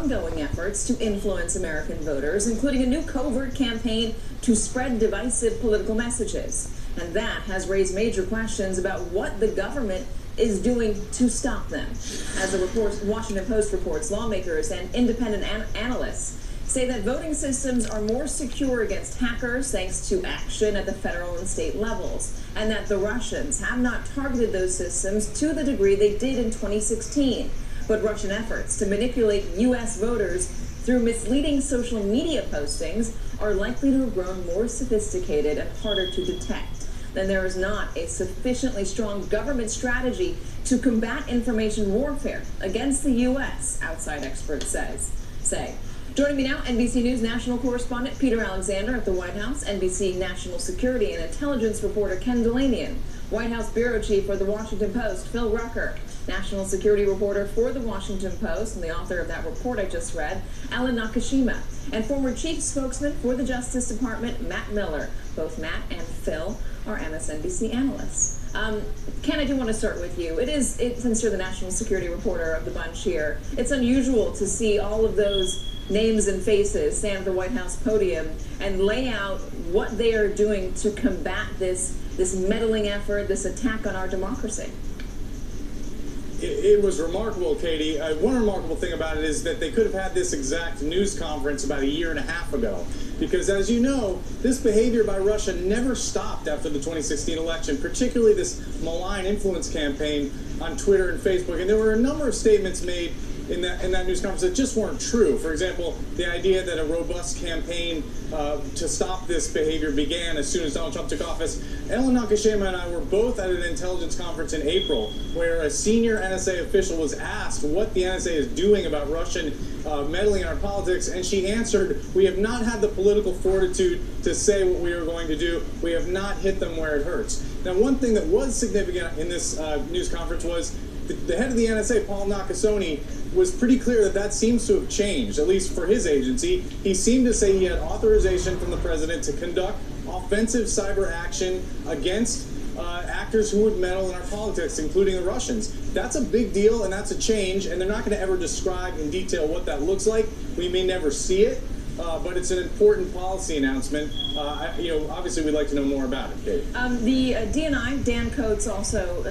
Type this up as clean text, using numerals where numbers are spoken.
ongoing efforts to influence American voters, including a new covert campaign to spread divisive political messages. And that has raised major questions about what the government is doing to stop them. As the Washington Post reports, lawmakers and independent analysts say that voting systems are more secure against hackers thanks to action at the federal and state levels, and that the Russians have not targeted those systems to the degree they did in 2016. But Russian efforts to manipulate U.S. voters through misleading social media postings are likely to have grown more sophisticated and harder to detect. Then there is not a sufficiently strong government strategy to combat information warfare against the U.S., outside experts say. Joining me now, NBC News national correspondent Peter Alexander at the White House, NBC national security and intelligence reporter Ken Dilanian, White House bureau chief for the Washington Post Phil Rucker, national security reporter for the Washington Post and the author of that report I just read, Ellen Nakashima, and former chief spokesman for the Justice Department, Matt Miller. Both Matt and Phil are MSNBC analysts. Ken, I do want to start with you. Since you're the national security reporter of the bunch here, it's unusual to see all of those names and faces stand at the White House podium and lay out what they are doing to combat this meddling effort, this attack on our democracy. It was remarkable, Katie. One remarkable thing about it is that they could have had this exact news conference about a year and a half ago. Because as you know, this behavior by Russia never stopped after the 2016 election, particularly this malign influence campaign on Twitter and Facebook. And there were a number of statements made in that news conference that just weren't true. For example, the idea that a robust campaign to stop this behavior began as soon as Donald Trump took office. Ellen Nakashima and I were both at an intelligence conference in April where a senior NSA official was asked what the NSA is doing about Russian meddling in our politics, and she answered, "We have not had the political fortitude to say what we are going to do. We have not hit them where it hurts." Now, one thing that was significant in this news conference was the head of the NSA, Paul Nakasone, was pretty clear that seems to have changed, at least for his agency. He seemed to say he had authorization from the president to conduct offensive cyber action against actors who would meddle in our politics, including the Russians. That's a big deal, and that's a change, and they're not going to ever describe in detail what that looks like. We may never see it, but it's an important policy announcement. Obviously we'd like to know more about it, Kate. The DNI, Dan Coates, also